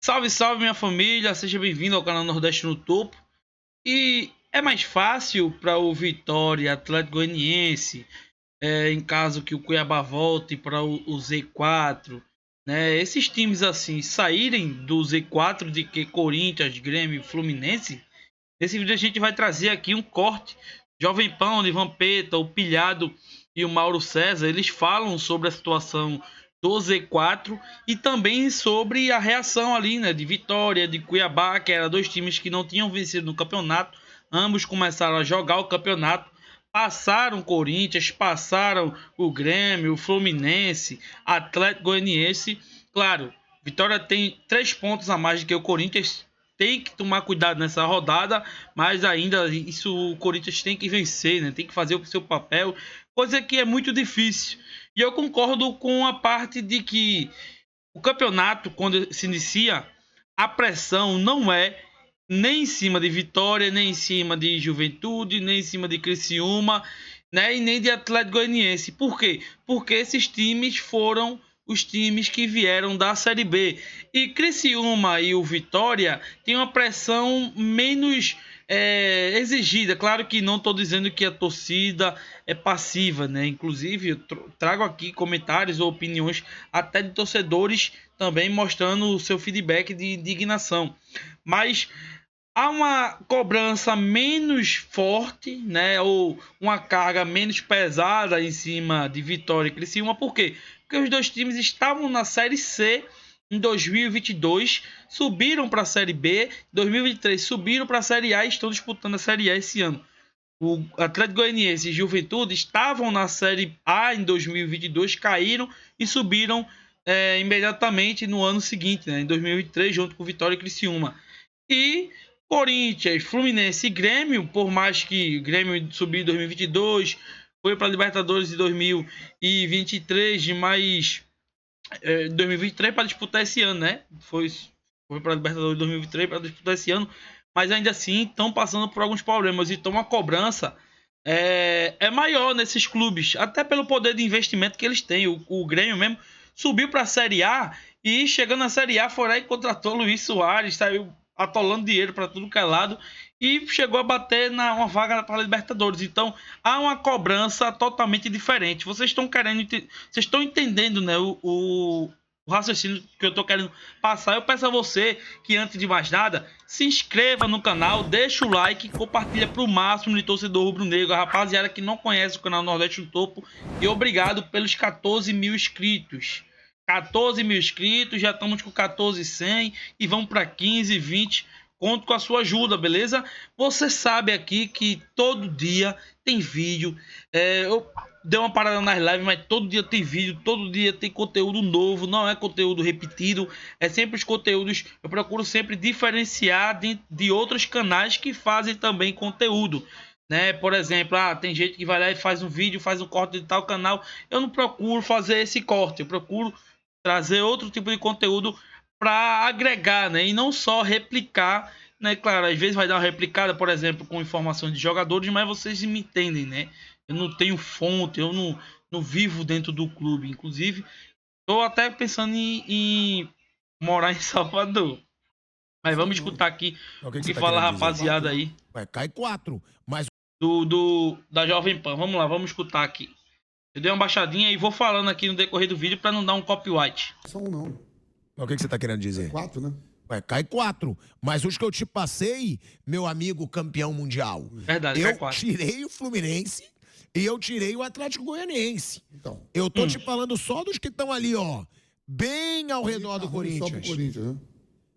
Salve, salve minha família, seja bem-vindo ao canal Nordeste no Topo. E é mais fácil para o Vitória, Atlético Goianiense, em caso que o Cuiabá volte para o Z4, né? Esses times assim saírem do Z4 de que Corinthians, Grêmio, Fluminense. Nesse vídeo a gente vai trazer aqui um corte. Jovem Pão, Vampeta, o Pilhado e o Mauro César, eles falam sobre a situação do Z4 e também sobre a reação ali, né, de Vitória, de Cuiabá, que eram dois times que não tinham vencido no campeonato. Ambos começaram a jogar o campeonato, passaram o Corinthians, passaram o Grêmio, o Fluminense, Atlético Goianiense. Claro, Vitória tem 3 pontos a mais do que o Corinthians, tem que tomar cuidado nessa rodada, mas ainda isso o Corinthians tem que vencer, né? Tem que fazer o seu papel, coisa que é muito difícil. E eu concordo com a parte de que o campeonato, quando se inicia, a pressão não é nem em cima de Vitória, nem em cima de Juventude, nem em cima de Criciúma, né? E nem de Atlético Goianiense. Por quê? Porque esses times foram os times que vieram da Série B. E Criciúma e o Vitória têm uma pressão menos exigida. Claro que não estou dizendo que a torcida é passiva, né? Inclusive, eu trago aqui comentários ou opiniões até de torcedores também mostrando o seu feedback de indignação. Mas há uma cobrança menos forte, né, ou uma carga menos pesada em cima de Vitória e Criciúma. Por quê? Porque os dois times estavam na Série C em 2022, subiram para a Série B, em 2023 subiram para a Série A e estão disputando a Série A esse ano. O Atlético Goianiense e Juventude estavam na Série A em 2022, caíram e subiram imediatamente no ano seguinte, né, em 2023, junto com Vitória e Criciúma. E Corinthians, Fluminense e Grêmio, por mais que o Grêmio subiu em 2022, foi para a Libertadores em 2023, mas 2023 para disputar esse ano, né? Foi para a Libertadores em 2023 para disputar esse ano, mas ainda assim estão passando por alguns problemas. Então a cobrança é maior nesses clubes, até pelo poder de investimento que eles têm. O Grêmio mesmo subiu para a Série A e chegando na Série A foi lá e contratou Luiz Soares, saiu atolando dinheiro para tudo que é lado e chegou a bater uma vaga para a Libertadores. Então há uma cobrança totalmente diferente. Vocês estão querendo, vocês estão entendendo, né, o raciocínio que eu estou querendo passar. Eu peço a você que, antes de mais nada, se inscreva no canal, deixa o like e compartilha para o máximo de torcedor rubro-negro, a rapaziada que não conhece o canal Nordeste no Topo. E obrigado pelos 14 mil inscritos. 14 mil inscritos, já estamos com 14.100 e vamos para 15, 20. Conto com a sua ajuda, beleza? Você sabe aqui que todo dia tem vídeo. Eu dei uma parada nas lives, mas todo dia tem vídeo, todo dia tem conteúdo novo, não é conteúdo repetido, é sempre os conteúdos. Eu procuro sempre diferenciar de outros canais que fazem também conteúdo, né? Por exemplo, tem gente que vai lá e faz um vídeo, faz um corte de tal canal. Eu não procuro fazer esse corte, eu procuro trazer outro tipo de conteúdo para agregar, né? E não só replicar, né? Claro, às vezes vai dar uma replicada, por exemplo, com informações de jogadores, mas vocês me entendem, né? Eu não tenho fonte, eu não vivo dentro do clube. Inclusive, estou até pensando em morar em Salvador. Mas Sei vamos não. escutar aqui O que o que você que tá fala a querendo dizer? rapaziada aí Vai, cai quatro. Mas da Jovem Pan. Vamos lá, vamos escutar aqui. Eu dei uma baixadinha e vou falando aqui no decorrer do vídeo para não dar um copyright. Só um não. o que que você tá querendo É dizer? quatro, né? Vai, cai quatro. Mas os que eu te passei, meu amigo campeão mundial, Verdade, cai eu 4. tirei o Fluminense e eu tirei o Atlético Goianiense. Então. Eu tô te falando só dos que estão ali, ó, bem ao redor do Tá ruim só pro Corinthians. Corinthians, né?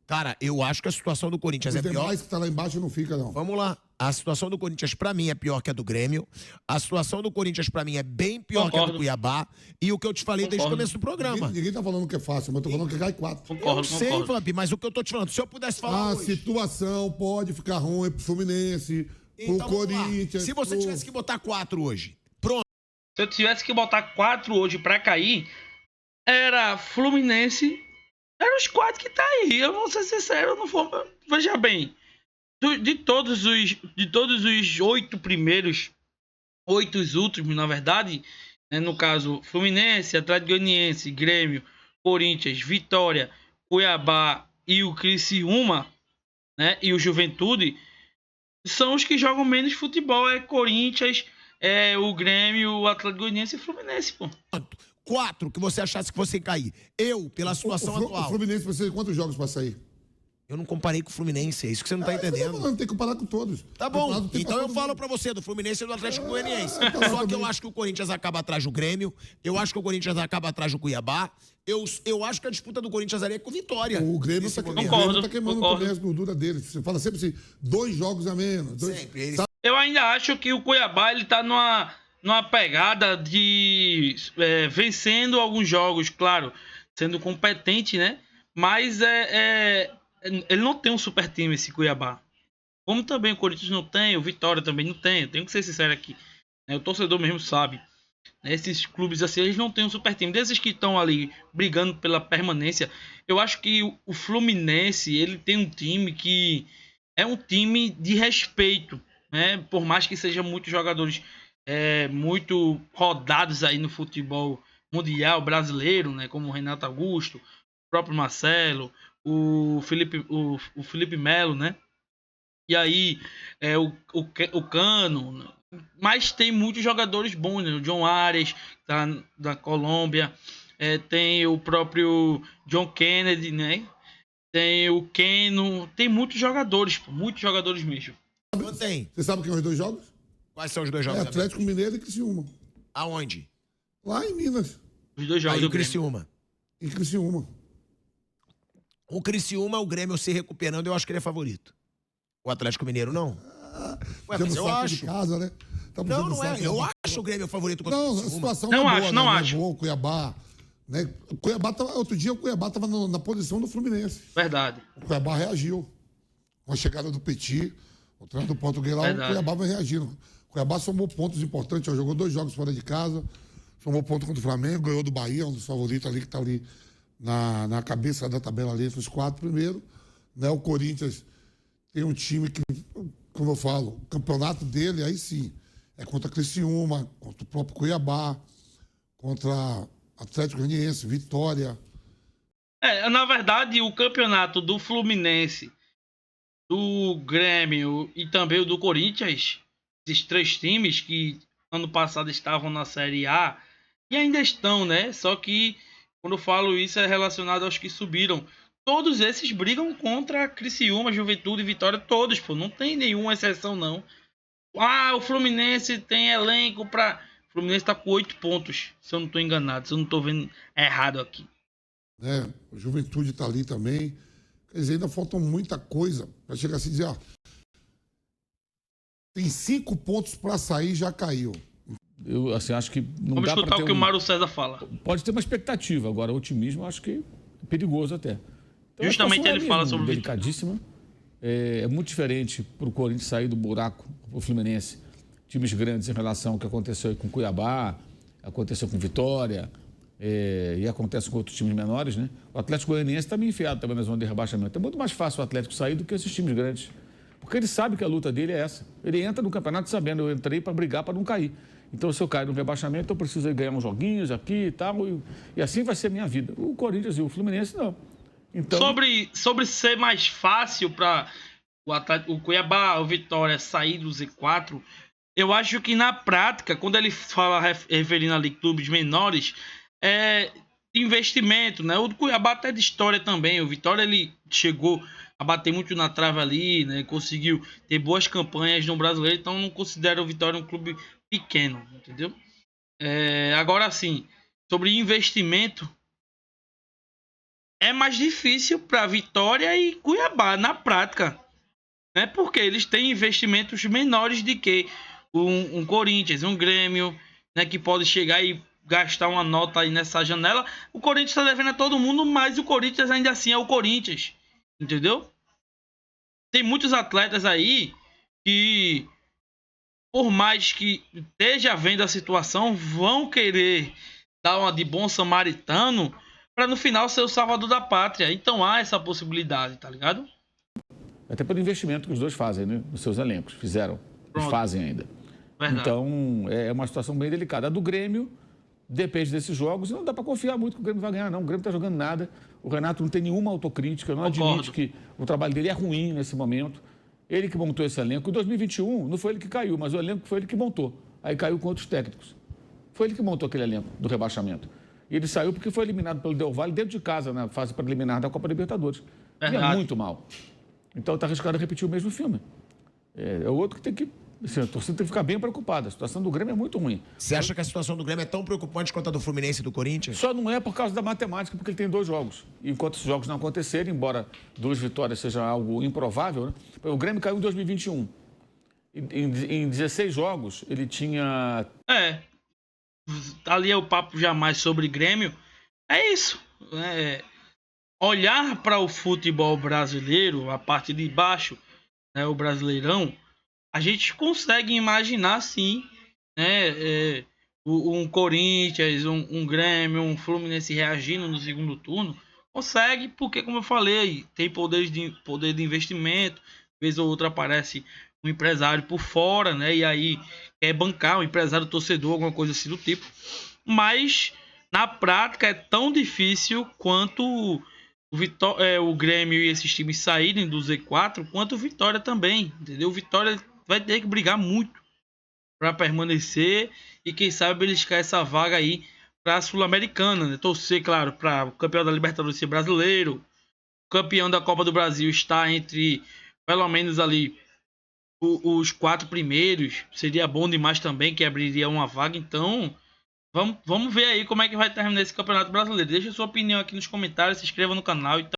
Cara, eu acho que a situação do Corinthians Os é pior. demais que tá lá embaixo não fica, não. Vamos lá. A situação do Corinthians, pra mim, é pior que a do Grêmio. A situação do Corinthians, pra mim, é bem pior que a do Cuiabá. E o que eu te falei desde o começo do programa. Ninguém tá falando que é fácil, mas eu tô falando que cai quatro. Eu sei, Vamp, mas o que eu tô te falando, se eu pudesse falar A hoje... situação pode ficar ruim pro Fluminense, Então, pro vamos lá. Corinthians. Se você tivesse que botar 4 hoje, pronto. Se eu tivesse que botar 4 hoje para cair, era Fluminense. Era os 4 que tá aí. Eu vou ser sincero, eu não vou. Veja bem, de todos os 8 primeiros, 8 os últimos, na verdade, né, no caso, Fluminense, Atlético Goianiense, Grêmio, Corinthians, Vitória, Cuiabá e o Criciúma, né, e o Juventude são os que jogam menos futebol. É Corinthians, é o Grêmio, o Atlético Goianiense e o Fluminense, pô. 4 que você achasse que fosse cair. Eu, pela situação atual. O Fluminense precisa de quantos jogos para sair? Eu não comparei com o Fluminense, é isso que você não tá entendendo. Não, tem que comparar com todos. Tá bom, então eu falo pra você do Fluminense e do Atlético Goianiense. Só que eu acho que o Corinthians acaba atrás do Grêmio, eu acho que o Corinthians acaba atrás do Cuiabá, eu acho que a disputa do Corinthians ali é com Vitória. O Grêmio tá queimando também as gorduras dele. Você fala sempre assim, 2 jogos a menos. Sempre. Eu ainda acho que o Cuiabá ele tá numa pegada de vencendo alguns jogos, claro, sendo competente, né? Mas ele não tem um super time, esse Cuiabá. Como também o Corinthians não tem, o Vitória também não tem. Eu tenho que ser sincero aqui. O torcedor mesmo sabe. Esses clubes assim, eles não têm um super time. Desses que estão ali brigando pela permanência, eu acho que o Fluminense, ele tem um time que é um time de respeito, né? Por mais que sejam muitos jogadores muito rodados aí no futebol mundial brasileiro, né? Como o Renato Augusto, o próprio Marcelo, o Felipe Melo, né? E aí o Cano, mas tem muitos jogadores bons, né? O John Arias, da Colômbia, tem o próprio John Kennedy, né? Tem o Keno, tem muitos jogadores mesmo. Você sabe quem é os 2 jogos? Quais são os 2 jogos? Atlético Mineiro e Criciúma. Aonde? Lá em Minas. Os 2 jogos Aí do o Criciúma. Em Criciúma. O Criciúma, o Grêmio se recuperando, eu acho que ele é favorito. O Atlético Mineiro, não? Ué, mas eu acho. De casa, né? Não é. Eu acho o Grêmio favorito contra o Criciúma. A situação não é acho, boa, não né? acho. O Cuiabá, né? Outro dia o Cuiabá estava na posição do Fluminense. Verdade. O Cuiabá reagiu. Com a chegada do Petit, o treinador do português lá, o Cuiabá vai reagindo. O Cuiabá somou pontos importantes, ó, jogou 2 jogos fora de casa, somou ponto contra o Flamengo, ganhou do Bahia, um dos favoritos ali que está ali na cabeça da tabela ali, entre os 4 primeiros. Né? O Corinthians tem um time que, como eu falo, o campeonato dele, aí sim, é contra Criciúma, contra o próprio Cuiabá, contra Atlético Goianiense, Vitória. Na verdade, o campeonato do Fluminense, do Grêmio e também o do Corinthians, esses 3 times que ano passado estavam na Série A e ainda estão, né? Só que quando eu falo isso é relacionado aos que subiram. Todos esses brigam contra Criciúma, Juventude e Vitória, todos, pô. Não tem nenhuma exceção, não. O Fluminense tem elenco pra... O Fluminense tá com 8 pontos, se eu não tô enganado, se eu não tô vendo errado aqui. O Juventude tá ali também. Quer dizer, ainda falta muita coisa para chegar assim e dizer, tem 5 pontos para sair, já caiu. Eu assim, acho que não Vamos dá para escutar ter o que o Mário César fala. Pode ter uma expectativa, agora o otimismo eu acho que é perigoso até. Então, justamente ele fala sobre o delicadíssima. É muito diferente para o Corinthians sair do buraco, o Fluminense, times grandes em relação ao que aconteceu aí com Cuiabá, aconteceu com Vitória, e acontece com outros times menores, né? O Atlético Goianiense está meio enfiado também na zona de rebaixamento. É muito mais fácil o Atlético sair do que esses times grandes. Porque ele sabe que a luta dele é essa. Ele entra no campeonato sabendo, eu entrei para brigar para não cair. Então, se eu cair no rebaixamento, eu preciso ganhar uns joguinhos aqui e tal, e assim vai ser a minha vida. O Corinthians e o Fluminense, não. Então... Sobre ser mais fácil para o Cuiabá, o Vitória sair do Z4, eu acho que na prática, quando ele fala referindo ali clubes menores, investimento, né? O Cuiabá até de história também. O Vitória ele chegou a bater muito na trave ali, né? Conseguiu ter boas campanhas no Brasileiro, então não considero o Vitória um clube pequeno, entendeu? Agora sim, sobre investimento, é mais difícil para Vitória e Cuiabá na prática, né? Porque eles têm investimentos menores do que um Corinthians, um Grêmio, né? Que pode chegar e gastar uma nota aí nessa janela. O Corinthians está devendo a todo mundo, mas o Corinthians ainda assim é o Corinthians, entendeu? Tem muitos atletas aí que, por mais que esteja vendo a situação, vão querer dar uma de bom samaritano para no final ser o salvador da pátria. Então há essa possibilidade, tá ligado? Até pelo investimento que os dois fazem, né? Nos seus elencos. Fizeram. Eles fazem ainda. Verdade. Então, é uma situação bem delicada. A do Grêmio, depende desses jogos e não dá para confiar muito que o Grêmio vai ganhar, não. O Grêmio está jogando nada. O Renato não tem nenhuma autocrítica, não admite que o trabalho dele é ruim nesse momento. Ele que montou esse elenco. Em 2021, não foi ele que caiu, mas o elenco foi ele que montou. Aí caiu com outros técnicos. Foi ele que montou aquele elenco do rebaixamento. E ele saiu porque foi eliminado pelo Del Valle dentro de casa, na fase preliminar da Copa Libertadores. E é muito mal. Então está arriscado a repetir o mesmo filme. É outro que tem que... Assim, a torcida tem que ficar bem preocupada. A situação do Grêmio é muito ruim. Você acha que a situação do Grêmio é tão preocupante quanto a do Fluminense e do Corinthians? Só não é por causa da matemática, porque ele tem 2 jogos. E enquanto esses jogos não acontecerem, embora 2 vitórias seja algo improvável, né? O Grêmio caiu em 2021. Em 16 jogos, ele tinha... Ali é o papo jamais sobre Grêmio. É isso. Olhar para o futebol brasileiro, a parte de baixo, né, o Brasileirão, a gente consegue imaginar, sim, né, um Corinthians, um Grêmio, um Fluminense reagindo no segundo turno. Consegue, porque, como eu falei, tem poder de investimento. Vez ou outra aparece um empresário por fora, né, e aí quer bancar um empresário torcedor, alguma coisa assim do tipo. Mas, na prática, é tão difícil quanto o Grêmio e esses times saírem do Z4, quanto o Vitória também, entendeu? O Vitória vai ter que brigar muito para permanecer e quem sabe beliscar essa vaga aí para a Sul-Americana, né? Torcer, claro, para o campeão da Libertadores ser brasileiro, o campeão da Copa do Brasil está entre pelo menos ali os 4 primeiros, seria bom demais também, que abriria uma vaga. Então vamos ver aí como é que vai terminar esse Campeonato Brasileiro. Deixa a sua opinião aqui nos comentários, se inscreva no canal e